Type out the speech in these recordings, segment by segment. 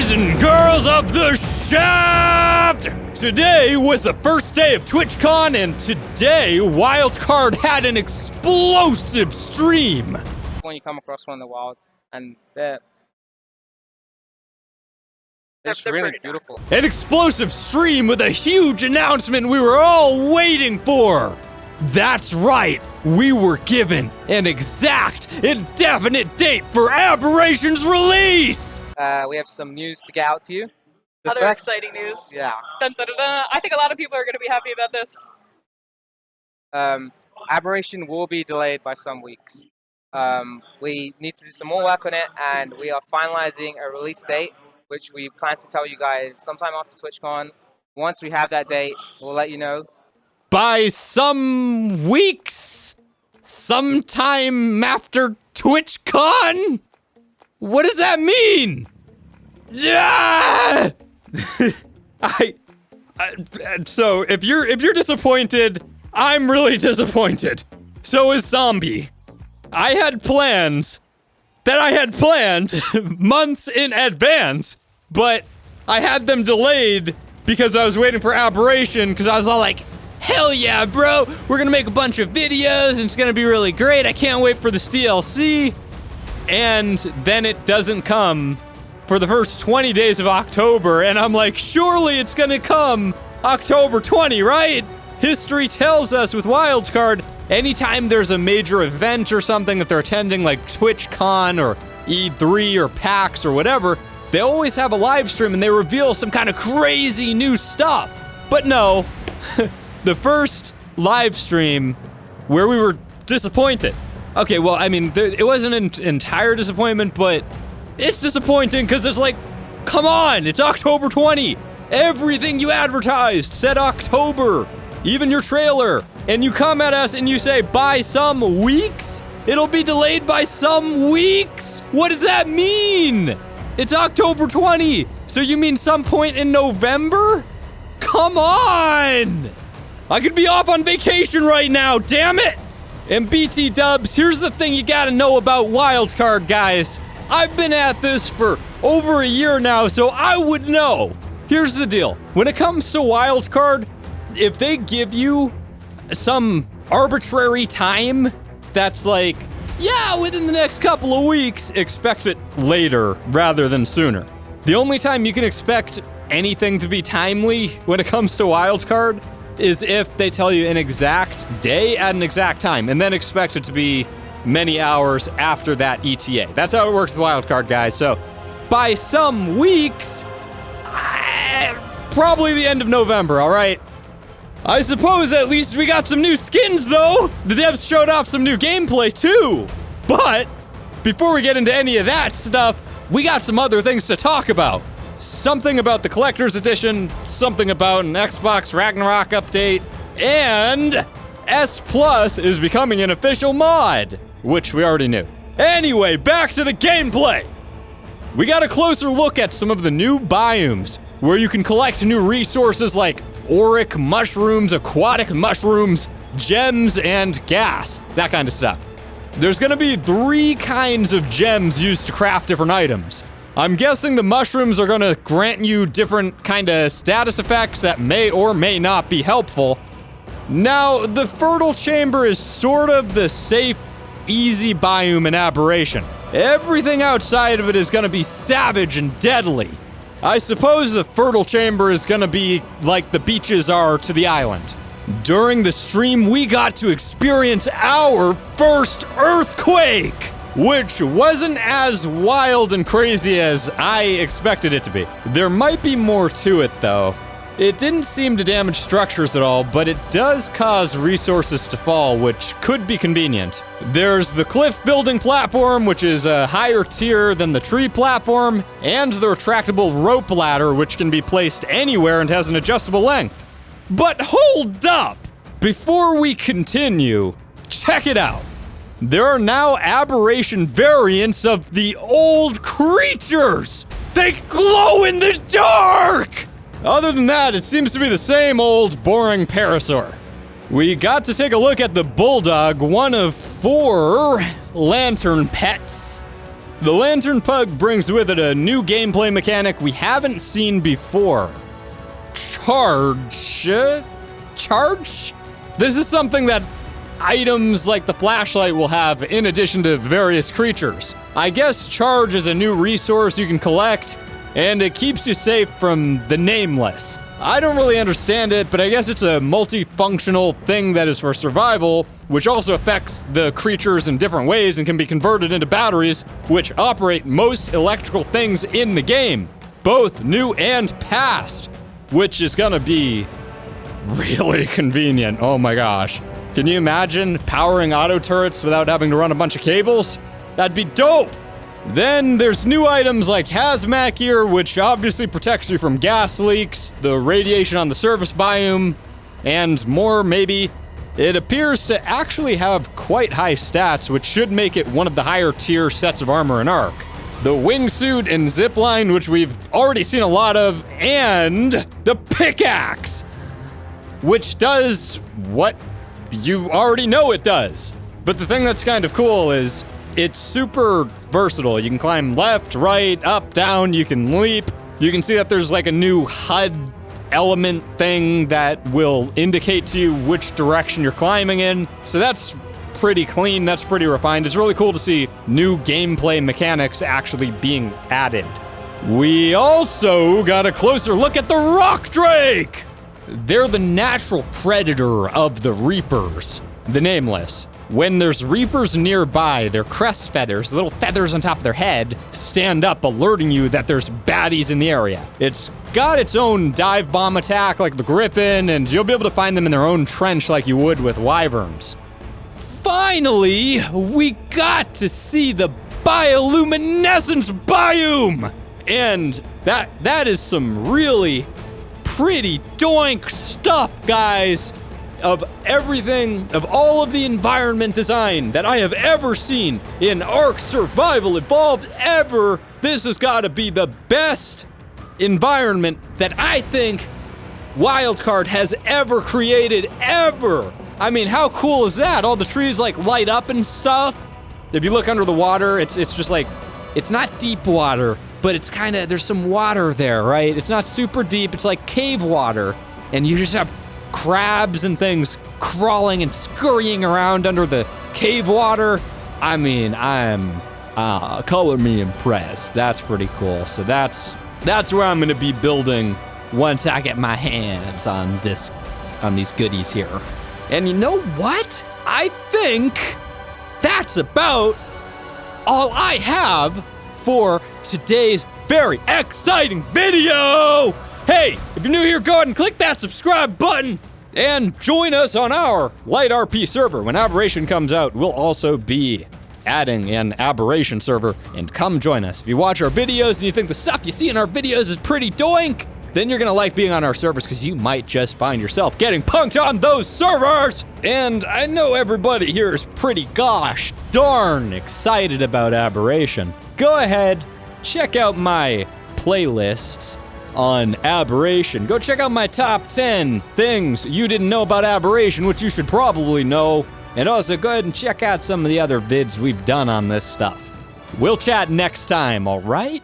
boys and girls of the shaft! Today was the first day of TwitchCon, and today WildCard had an explosive stream. When you come across one in the wild, and they're really beautiful. An explosive stream with a huge announcement we were all waiting for. That's right, we were given an exact, indefinite date for Aberration's release! We have some news to get out to you. Other exciting news. Yeah. Dun, dun, dun, dun. I think a lot of people are going to be happy about this. Aberration will be delayed by some weeks. We need to do some more work on it, and we are finalizing a release date, which we plan to tell you guys sometime after TwitchCon. Once we have that date, we'll let you know. By some weeks? Sometime after TwitchCon? What does that mean? Ah! So if you're disappointed, I'm really disappointed. So is Zombie. I had plans months in advance, but I had them delayed because I was waiting for Aberration, because I was all like, hell yeah, bro, we're gonna make a bunch of videos and it's gonna be really great. I can't wait for this DLC. And then it doesn't come for the first 20 days of October, and I'm like, surely it's gonna come October 20, right? History tells us with WildCard, anytime there's a major event or something that they're attending, like TwitchCon or E3 or PAX or whatever, they always have a live stream and they reveal some kind of crazy new stuff. But no, the first live stream where we were disappointed. Okay, well, I mean, it wasn't an entire disappointment, but it's disappointing because it's like, come on, it's October 20. Everything you advertised said October, even your trailer. And you come at us and you say, by some weeks? It'll be delayed by some weeks? What does that mean? It's October 20. So you mean some point in November? Come on! I could be off on vacation right now, damn it! And BT Dubs, here's the thing you gotta know about WildCard, guys. I've been at this for over a year now, so I would know. Here's the deal. When it comes to WildCard, if they give you some arbitrary time that's like, yeah, within the next couple of weeks, expect it later rather than sooner. The only time you can expect anything to be timely when it comes to WildCard is if they tell you an exact day at an exact time, and then expect it to be many hours after that ETA. That's how it works with WildCard, guys. So, by some weeks, probably the end of November, all right? I suppose at least we got some new skins, though. The devs showed off some new gameplay, too. But before we get into any of that stuff, we got some other things to talk about. Something about the Collector's Edition, something about an Xbox Ragnarok update, and S Plus is becoming an official mod, which we already knew. Anyway, back to the gameplay. We got a closer look at some of the new biomes, where you can collect new resources like auric mushrooms, aquatic mushrooms, gems, and gas, that kind of stuff. There's gonna be 3 kinds of gems used to craft different items. I'm guessing the mushrooms are gonna grant you different kind of status effects that may or may not be helpful. Now, the fertile chamber is sort of the safe, easy biome in Aberration. Everything outside of it is gonna be savage and deadly. I suppose the fertile chamber is gonna be like the beaches are to the island. During the stream, we got to experience our first earthquake, which wasn't as wild and crazy as I expected it to be. There might be more to it, though. It didn't seem to damage structures at all, but it does cause resources to fall, which could be convenient. There's the cliff building platform, which is a higher tier than the tree platform, and the retractable rope ladder, which can be placed anywhere and has an adjustable length. But hold up! Before we continue, check it out. There are now Aberration variants of the old creatures! They glow in the dark! Other than that, it seems to be the same old boring parasaur. We got to take a look at the Bulldog, one of 4 lantern pets. The Lantern Pug brings with it a new gameplay mechanic we haven't seen before. Charge? Charge? This is something that items like the flashlight will have in addition to various creatures. I guess charge is a new resource you can collect, and it keeps you safe from the Nameless. I don't really understand it, but I guess it's a multifunctional thing that is for survival, which also affects the creatures in different ways and can be converted into batteries, which operate most electrical things in the game, both new and past, which is gonna be really convenient. Oh my gosh. Can you imagine powering auto turrets without having to run a bunch of cables? That'd be dope! Then there's new items like Hazmat Gear, which obviously protects you from gas leaks, the radiation on the surface biome, and more maybe. It appears to actually have quite high stats, which should make it one of the higher tier sets of armor in ARK. The wingsuit and zipline, which we've already seen a lot of, and the pickaxe, which does what you already know it does. But the thing that's kind of cool is it's super versatile. You can climb left, right, up, down, you can leap. You can see that there's like a new HUD element thing that will indicate to you which direction you're climbing in. So that's pretty clean, that's pretty refined. It's really cool to see new gameplay mechanics actually being added. We also got a closer look at the rock drake! They're the natural predator of the Reapers, the Nameless. When there's Reapers nearby, their crest feathers, little feathers on top of their head, stand up alerting you that there's baddies in the area. It's got its own dive bomb attack like the Griffin, and you'll be able to find them in their own trench like you would with wyverns. Finally, we got to see the Bioluminescence Biome! And that is some really pretty doink stuff, guys. Of everything, of all of the environment design that I have ever seen in ARK Survival Evolved ever, this has got to be the best environment that I think WildCard has ever created, ever. I mean, how cool is that? All the trees like light up and stuff. If you look under the water, it's just like, it's not deep water, but it's kind of, there's some water there, right? It's not super deep, it's like cave water, and you just have crabs and things crawling and scurrying around under the cave water. I mean, color me impressed. That's pretty cool. So that's where I'm gonna be building once I get my hands on these goodies here. And you know what? I think that's about all I have for today's very exciting video. Hey, if you're new here, go ahead and click that subscribe button and join us on our Light RP server. When Aberration comes out, we'll also be adding an Aberration server, and come join us. If you watch our videos and you think the stuff you see in our videos is pretty doink, then you're gonna like being on our servers because you might just find yourself getting punked on those servers. And I know everybody here is pretty gosh darn excited about Aberration. Go ahead, check out my playlists on Aberration. Go check out my top 10 things you didn't know about Aberration, which you should probably know. And also go ahead and check out some of the other vids we've done on this stuff. We'll chat next time, all right?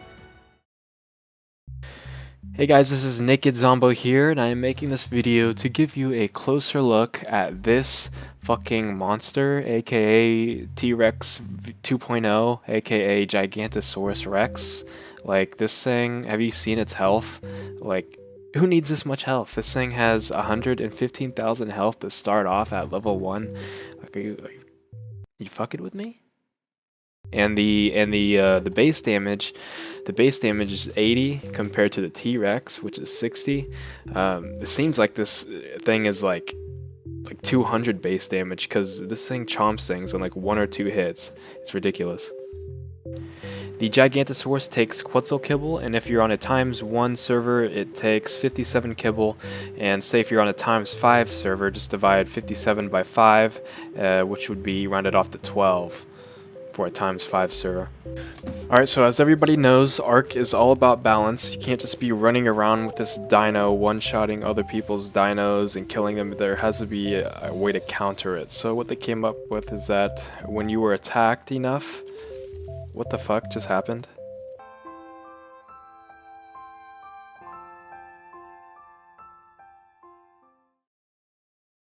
Hey guys, this is Naked Zombo here, and I am making this video to give you a closer look at this fucking monster, aka T-Rex 2.0, aka Gigantosaurus Rex. Like, this thing, have you seen its health? Like, who needs this much health? This thing has 115,000 health to start off at level 1. Like, are you fucking with me? And the base damage, is 80 compared to the T-Rex, which is 60. It seems like this thing is like 200 base damage, because this thing chomps things on like 1 or 2 hits. It's ridiculous. The Gigantosaurus takes Quetzal kibble, and if you're on a ×1 server, it takes 57 kibble, and say if you're on a ×5 server, just divide 57 by 5, which would be rounded off to 12 for a ×5 server. Alright, so as everybody knows, ARK is all about balance. You can't just be running around with this dino, one-shotting other people's dinos and killing them. There has to be a way to counter it. So what they came up with is that when you were attacked enough, What the fuck just happened?